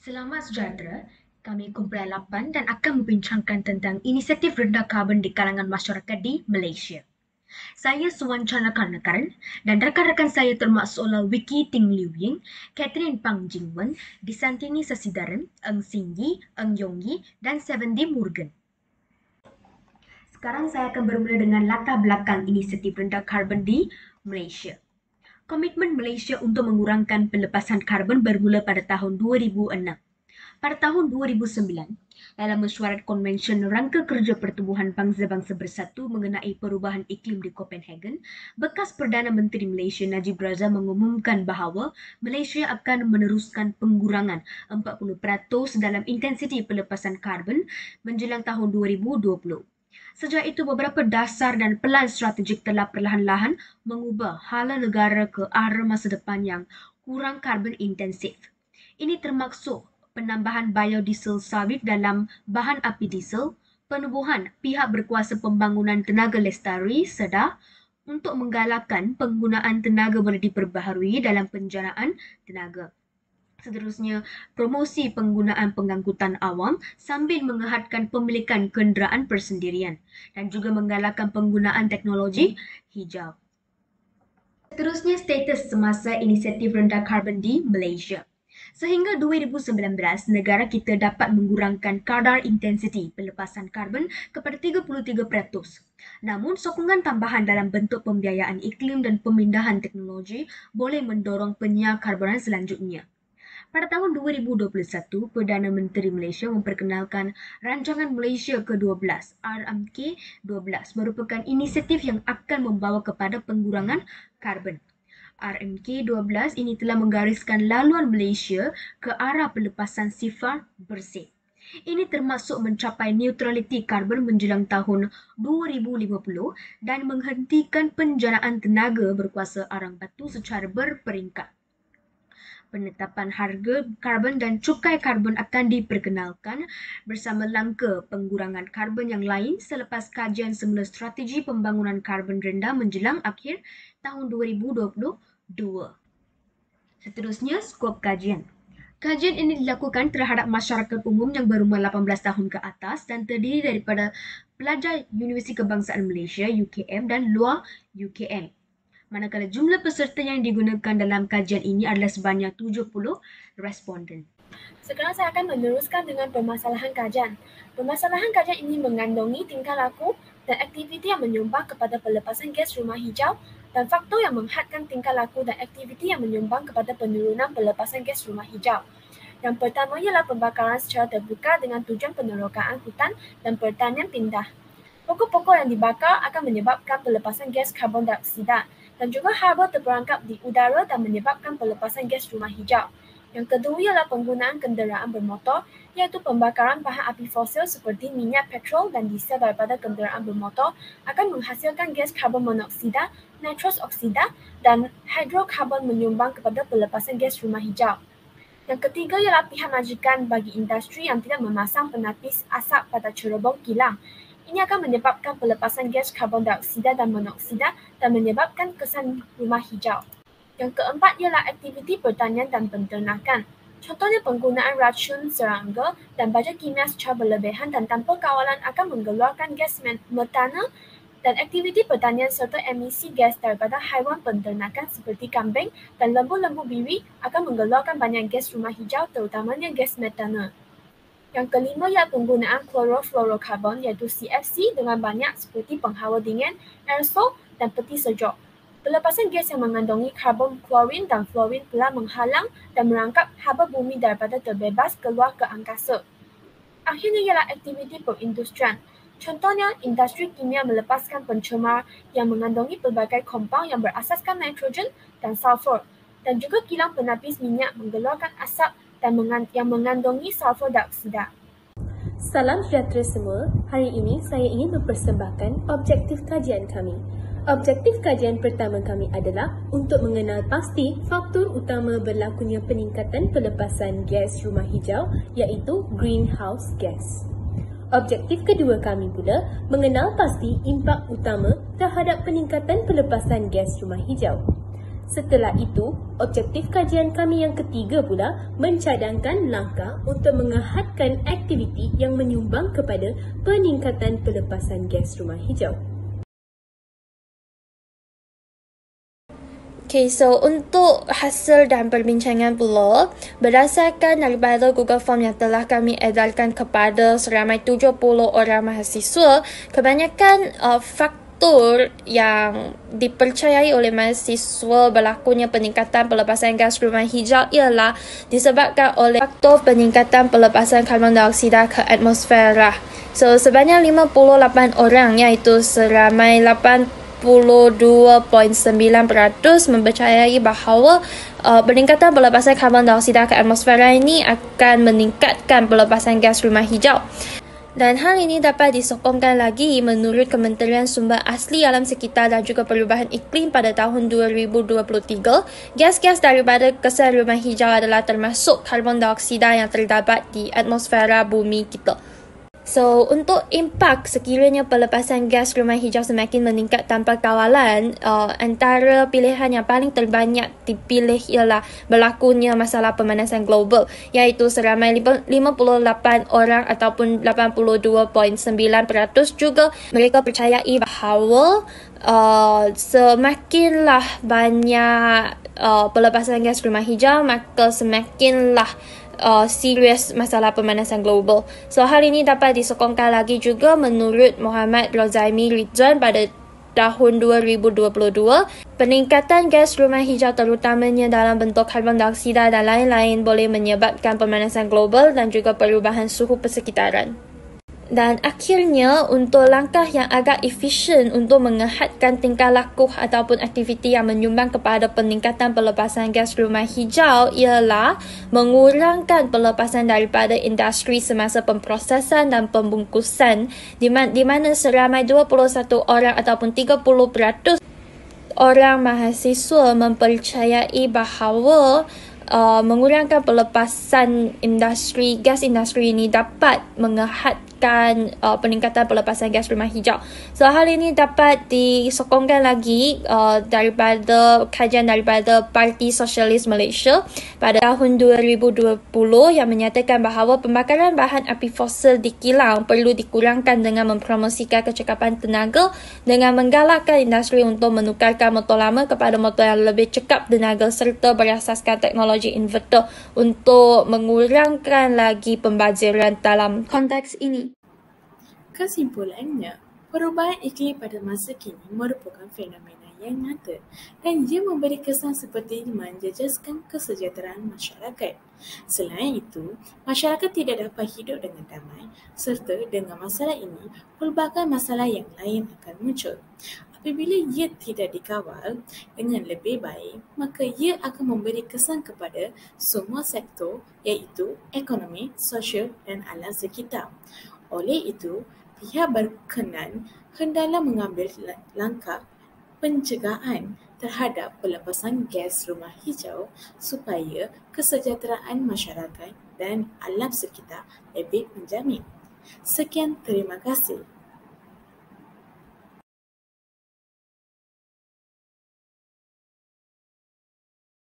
Selamat sejahtera, kami kumpulan 8 dan akan membincangkan tentang inisiatif rendah karbon di kalangan masyarakat di Malaysia. Saya Suwan Chandrakarnakaran dan rakan-rakan saya termasuklah Wiki Ting Liu Ying, Catherine Pang Jingwen, Disantini Sasidaran, Eng Singyi, Eng Yongyi dan Sevendi Morgan. Sekarang saya akan bermula dengan latar belakang inisiatif rendah karbon di Malaysia. Komitmen Malaysia untuk mengurangkan pelepasan karbon bermula pada tahun 2006. Pada tahun 2009, dalam mesyuarat Konvensyen Rangka Kerja Pertubuhan Bangsa-Bangsa Bersatu mengenai perubahan iklim di Copenhagen, bekas Perdana Menteri Malaysia Najib Razak mengumumkan bahawa Malaysia akan meneruskan pengurangan 40% dalam intensiti pelepasan karbon menjelang tahun 2020. Sejak itu, beberapa dasar dan pelan strategik telah perlahan-lahan mengubah hala negara ke arah masa depan yang kurang karbon intensif. Ini termaksud penambahan biodiesel sawit dalam bahan api diesel, penubuhan pihak berkuasa pembangunan tenaga lestari sedar untuk menggalakkan penggunaan tenaga boleh diperbaharui dalam penjanaan tenaga. Seterusnya, promosi penggunaan pengangkutan awam sambil menghadkan pemilikan kenderaan persendirian dan juga menggalakkan penggunaan teknologi hijau. Seterusnya, status semasa inisiatif rendah karbon di Malaysia. Sehingga 2019, negara kita dapat mengurangkan kadar intensiti pelepasan karbon kepada 33%. Namun, sokongan tambahan dalam bentuk pembiayaan iklim dan pemindahan teknologi boleh mendorong penyakarbonan selanjutnya. Pada tahun 2021, Perdana Menteri Malaysia memperkenalkan Rancangan Malaysia ke-12, RMK-12, merupakan inisiatif yang akan membawa kepada pengurangan karbon. RMK-12 ini telah menggariskan laluan Malaysia ke arah pelepasan sifar bersih. Ini termasuk mencapai neutraliti karbon menjelang tahun 2050 dan menghentikan penjanaan tenaga berkuasa arang batu secara berperingkat. Penetapan harga karbon dan cukai karbon akan diperkenalkan bersama langkah pengurangan karbon yang lain selepas kajian semula strategi pembangunan karbon rendah menjelang akhir tahun 2022. Seterusnya, skop kajian. Kajian ini dilakukan terhadap masyarakat umum yang berumur 18 tahun ke atas dan terdiri daripada pelajar Universiti Kebangsaan Malaysia UKM dan luar UKM. Manakala jumlah peserta yang digunakan dalam kajian ini adalah sebanyak 70 responden. Sekarang saya akan meneruskan dengan permasalahan kajian. Permasalahan kajian ini mengandungi tingkah laku dan aktiviti yang menyumbang kepada pelepasan gas rumah hijau dan faktor yang menghadkan tingkah laku dan aktiviti yang menyumbang kepada penurunan pelepasan gas rumah hijau. Yang pertama ialah pembakaran secara terbuka dengan tujuan penerokaan hutan dan pertanian pindah. Pokok-pokok yang dibakar akan menyebabkan pelepasan gas karbon dioksida dan juga haba terperangkap di udara dan menyebabkan pelepasan gas rumah hijau. Yang kedua ialah penggunaan kenderaan bermotor, iaitu pembakaran bahan api fosil seperti minyak petrol dan diesel daripada kenderaan bermotor akan menghasilkan gas karbon monoksida, nitrous oksida dan hidrokarbon menyumbang kepada pelepasan gas rumah hijau. Yang ketiga ialah pihak majikan bagi industri yang tidak memasang penapis asap pada cerobong kilang. Ini akan menyebabkan pelepasan gas karbon dioksida dan monoksida dan menyebabkan kesan rumah hijau. Yang keempat ialah aktiviti pertanian dan penternakan. Contohnya penggunaan racun serangga dan baja kimia secara berlebihan dan tanpa kawalan akan mengeluarkan gas metana dan aktiviti pertanian serta emisi gas daripada haiwan penternakan seperti kambing dan lembu-lembu biwi akan mengeluarkan banyak gas rumah hijau terutamanya gas metana. Yang kelima ialah penggunaan klorofluorokarbon iaitu CFC dengan banyak seperti penghawa dingin, aerosol dan peti sejuk. Pelepasan gas yang mengandungi karbon klorin dan fluorin telah menghalang dan merangkap haba bumi daripada terbebas keluar ke angkasa. Akhirnya ialah aktiviti perindustrian. Contohnya, industri kimia melepaskan pencemar yang mengandungi pelbagai kompaun yang berasaskan nitrogen dan sulfur dan juga kilang penapis minyak mengeluarkan asap dan yang mengandungi sulfur dioksida. Salam sejahtera semua. Hari ini saya ingin mempersembahkan objektif kajian kami. Objektif kajian pertama kami adalah untuk mengenal pasti faktor utama berlakunya peningkatan pelepasan gas rumah hijau iaitu greenhouse gas. Objektif kedua kami pula mengenal pasti impak utama terhadap peningkatan pelepasan gas rumah hijau. Setelah itu, objektif kajian kami yang ketiga pula mencadangkan langkah untuk menghadkan aktiviti yang menyumbang kepada peningkatan pelepasan gas rumah hijau. Okay, so untuk hasil dan perbincangan pula, berdasarkan daripada Google Form yang telah kami edarkan kepada seramai 70 orang mahasiswa, kebanyakan faktor yang dipercayai oleh mahasiswa berlakunya peningkatan pelepasan gas rumah hijau ialah disebabkan oleh faktor peningkatan pelepasan karbon dioksida ke atmosfera. So, sebanyak 58 orang iaitu seramai 82.9% mempercayai bahawa peningkatan pelepasan karbon dioksida ke atmosfera ini akan meningkatkan pelepasan gas rumah hijau. Dan hal ini dapat disokongkan lagi menurut Kementerian Sumber Asli Alam Sekitar dan juga Perubahan Iklim pada tahun 2023, gas-gas daripada kesan rumah hijau adalah termasuk karbon dioksida yang terdapat di atmosfera bumi kita. So, untuk impak sekiranya pelepasan gas rumah hijau semakin meningkat tanpa kawalan, antara pilihan yang paling terbanyak dipilih ialah berlakunya masalah pemanasan global, iaitu seramai 58 orang ataupun 82.9% juga mereka percayai bahawa semakinlah banyak pelepasan gas rumah hijau, maka semakinlah serius masalah pemanasan global. So, hal ini dapat disokongkan lagi juga menurut Muhammad Rozaimi Ridwan pada tahun 2022. Peningkatan gas rumah hijau terutamanya dalam bentuk karbon dioksida dan lain-lain boleh menyebabkan pemanasan global dan juga perubahan suhu persekitaran. Dan akhirnya, untuk langkah yang agak efisien untuk menghadkan tingkah laku ataupun aktiviti yang menyumbang kepada peningkatan pelepasan gas rumah hijau ialah mengurangkan pelepasan daripada industri semasa pemprosesan dan pembungkusan di mana seramai 21 orang ataupun 30% orang mahasiswa mempercayai bahawa mengurangkan pelepasan gas industri ini dapat menghadkan peningkatan pelepasan gas rumah hijau. So, hal ini dapat disokongkan lagi daripada kajian daripada Parti Sosialis Malaysia pada tahun 2020 yang menyatakan bahawa pembakaran bahan api fosil di kilang perlu dikurangkan dengan mempromosikan kecekapan tenaga dengan menggalakkan industri untuk menukarkan motor lama kepada motor yang lebih cekap tenaga serta berasaskan teknologi inverter untuk mengurangkan lagi pembaziran dalam konteks ini. Kesimpulannya, perubahan iklim pada masa kini merupakan fenomena yang nyata dan ia memberi kesan seperti menjejaskan kesejahteraan masyarakat. Selain itu, masyarakat tidak dapat hidup dengan damai serta dengan masalah ini, pelbagai masalah yang lain akan muncul. Apabila ia tidak dikawal dengan lebih baik, maka ia akan memberi kesan kepada semua sektor iaitu ekonomi, sosial dan alam sekitar. Oleh itu, pihak berkenan hendaklah mengambil langkah pencegahan terhadap pelepasan gas rumah hijau supaya kesejahteraan masyarakat dan alam sekitar lebih menjamin. Sekian, terima kasih.